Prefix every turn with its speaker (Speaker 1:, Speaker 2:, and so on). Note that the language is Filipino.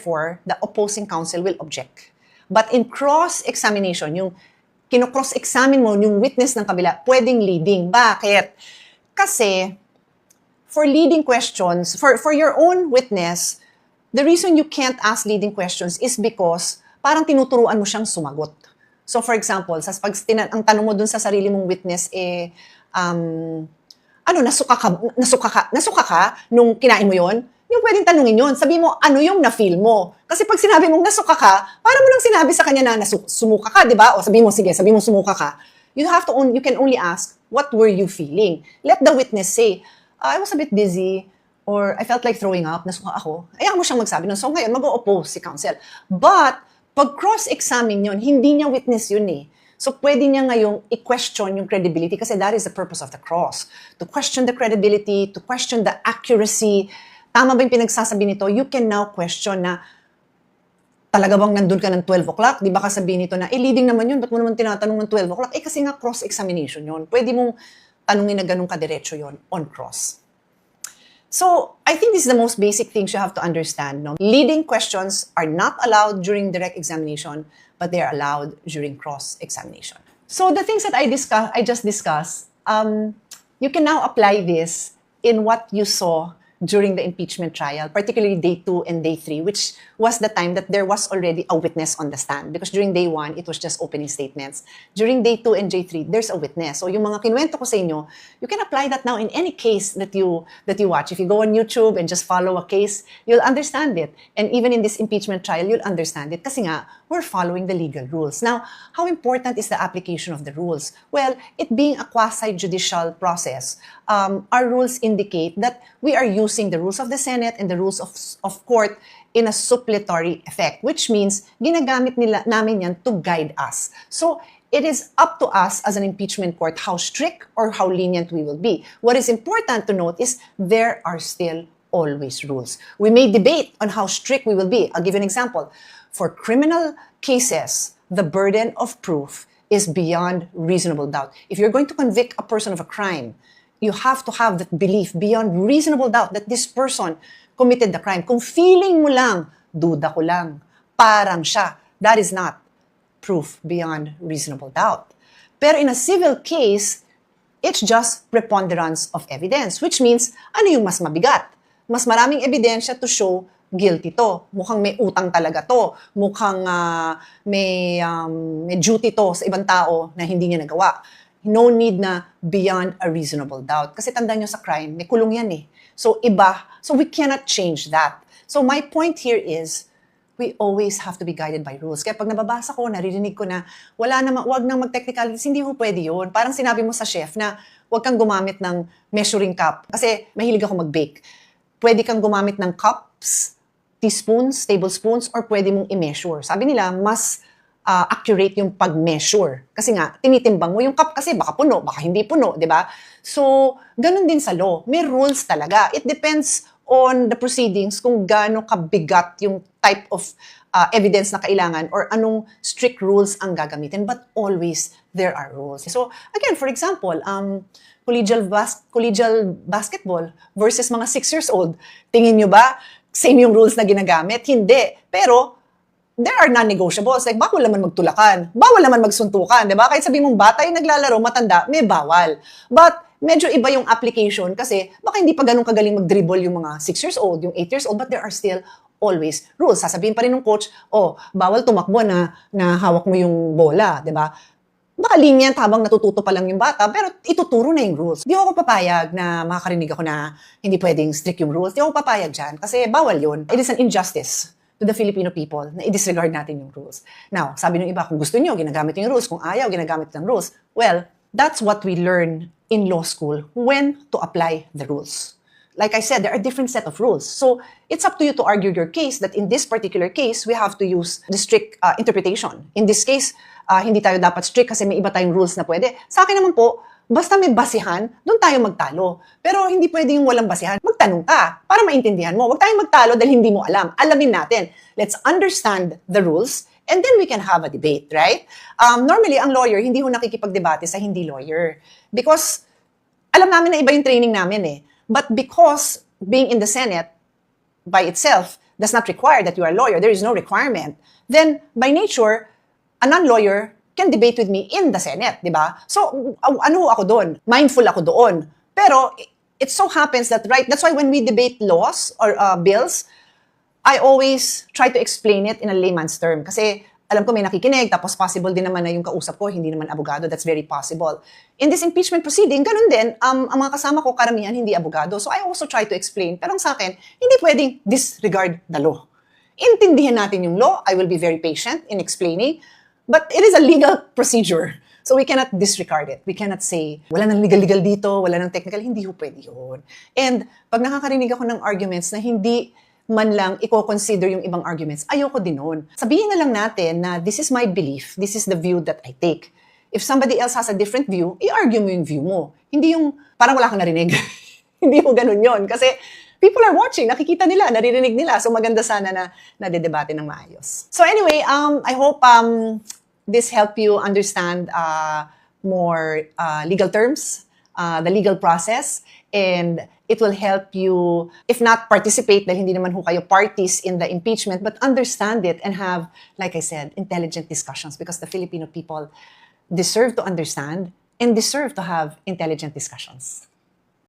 Speaker 1: therefore, the opposing counsel will object. But in cross-examination, yung kino-cross-examine mo yung witness ng kabila, pwedeng leading. Bakit? Kasi, for leading questions, for your own witness, the reason you can't ask leading questions is because parang tinuturuan mo siyang sumagot. So, for example, pag ang tanong mo dun sa sarili mong witness, nasuka ka nung kinain mo yon? Yung pwedeng tanungin yon. Sabi mo, ano yung na-feel mo? Kasi pag sinabi mong nasuka ka, para mo lang sinabi sa kanya na sumuka ka, di ba? O sabi mo, sige, sabi mo sumuka ka. You can only ask, what were you feeling? Let the witness say, I was a bit dizzy, or I felt like throwing up, nasuka ako. Ayaw mo siyang magsabi nun. So ngayon, mag-o-oppose si counsel. But, pag cross-examine yun, hindi niya witness yun eh. So, pwede niya ngayong i-question yung credibility kasi that is the purpose of the cross. To question the credibility, to question the accuracy. Tama ba yung pinagsasabi nito? You can now question na talaga bang nandun ka ng 12 o'clock? Di ba kasabihin nito na, leading naman yun, ba't mo naman tinatanong ng 12 o'clock? Kasi nga cross-examination yun. Pwede mong tanungin na ganun kadiretso yun on cross. So, I think this is the most basic things you have to understand. No? Leading questions are not allowed during direct examination, but they are allowed during cross-examination. So, the things that I just discussed, you can now apply this in what you saw during the impeachment trial, particularly day 2 and day 3, which was the time that there was already a witness on the stand. Because during day 1, it was just opening statements. During day 2 and day 3, there's a witness. So yung mga kinuwento ko sa inyo, you can apply that now in any case that you watch. If you go on YouTube and just follow a case, you'll understand it. And even in this impeachment trial, you'll understand it. Kasi nga, we're following the legal rules. Now, how important is the application of the rules? Well, it being a quasi-judicial process, our rules indicate that we are using the rules of the Senate and the rules of court in a suppletory effect, which means ginagamit namin yan to guide us. So, it is up to us as an impeachment court how strict or how lenient we will be. What is important to note is there are still always rules. We may debate on how strict we will be. I'll give you an example. For criminal cases, the burden of proof is beyond reasonable doubt. If you're going to convict a person of a crime, you have to have that belief beyond reasonable doubt that this person committed the crime. Kung feeling mo lang, duda ko lang, parang siya, that is not proof beyond reasonable doubt. Pero in a civil case, it's just preponderance of evidence, which means, ano yung mas mabigat? Mas maraming ebidensya to show guilty to. Mukhang may utang talaga to. Mukhang may duty to sa ibang tao na hindi niya nagawa. No need na beyond a reasonable doubt. Kasi tandaan nyo sa crime, may kulong yan eh. So iba. So we cannot change that. So my point here is, we always have to be guided by rules. Kaya pag nababasa ko, naririnig ko na, wag nang mag-technicalities, hindi ho pwede yun. Parang sinabi mo sa chef na, wag kang gumamit ng measuring cup. Kasi mahilig ako mag-bake. Pwede kang gumamit ng cups, teaspoons, tablespoons, or pwede mong i-measure. Sabi nila, mas accurate yung pag-measure. Kasi nga, tinitimbang mo yung cup kasi baka puno, baka hindi puno, di ba? So, ganun din sa law. May rules talaga. It depends on the proceedings kung gaano kabigat yung type of evidence na kailangan or anong strict rules ang gagamitin. But always, there are rules. So, again, for example, collegial basketball versus mga 6 years old. Tingin nyo ba, same yung rules na ginagamit? Hindi. Pero, there are non-negotiables. Like, bawal naman magtulakan. Bawal naman magsuntukan. Diba? Kahit sabi mong bata yung naglalaro, matanda, may bawal. But, medyo iba yung application kasi baka hindi pa ganun kagaling mag-dribble yung mga 6 years old, yung 8 years old, but there are still always rules. Sasabihin pa rin ng coach, bawal tumakbo na hawak mo yung bola. Diba? Baka lenient habang natututo pa lang yung bata, pero ituturo na yung rules. Di ako papayag na makakarinig ako na hindi pwedeng strict yung rules. Di ako papayag dyan kasi bawal yun. It is an injustice to the Filipino people na i-disregard natin yung rules. Now, sabi ng iba, kung gusto nyo, ginagamit yung rules. Kung ayaw, ginagamit ng rules. Well, that's what we learn in law school when to apply the rules. Like I said, there are different set of rules. So, it's up to you to argue your case that in this particular case, we have to use the strict interpretation. In this case, hindi tayo dapat strict kasi may iba tayong rules na pwede. Sa akin naman po, basta may basihan, doon tayo magtalo. Pero hindi pwede yung walang basihan. Magtanong ka para maintindihan mo. Huwag tayong magtalo dahil hindi mo alam. Alamin natin. Let's understand the rules and then we can have a debate, right? Normally, ang lawyer, hindi ho nakikipagdebate sa hindi lawyer. Because alam namin na iba yung training namin eh. But because being in the Senate by itself, does not require that you are a lawyer, there is no requirement, then by nature, a non-lawyer can debate with me in the Senate, di ba? So, ano ako doon? Mindful ako doon. Pero, it so happens that, right, that's why when we debate laws or bills, I always try to explain it in a layman's term. Kasi, alam ko may nakikinig, tapos possible din naman na yung kausap ko, hindi naman abogado, that's very possible. In this impeachment proceeding, ganun din, ang mga kasama ko, karamihan, hindi abogado. So, I also try to explain. Pero sa akin, hindi pwedeng disregard the law. Intindihan natin yung law, I will be very patient in explaining, but it is a legal procedure. So we cannot disregard it. We cannot say, wala nang legal-legal dito, wala nang technical, hindi ho pwede yun. And pag nakakarinig ako ng arguments na hindi man lang i-consider yung ibang arguments, ayoko din nun. Sabihin na lang natin na this is my belief, this is the view that I take. If somebody else has a different view, i-argue mo yung view mo. Hindi yung parang wala kang narinig. Hindi mo ganun yun. Kasi people are watching, nakikita nila, naririnig nila. So maganda sana na nadedebate ng maayos. So anyway, I hope this helped you understand more legal terms, the legal process, and it will help you, if not participate, dahil hindi naman ho kayo parties in the impeachment, but understand it and have, like I said, intelligent discussions because the Filipino people deserve to understand and deserve to have intelligent discussions.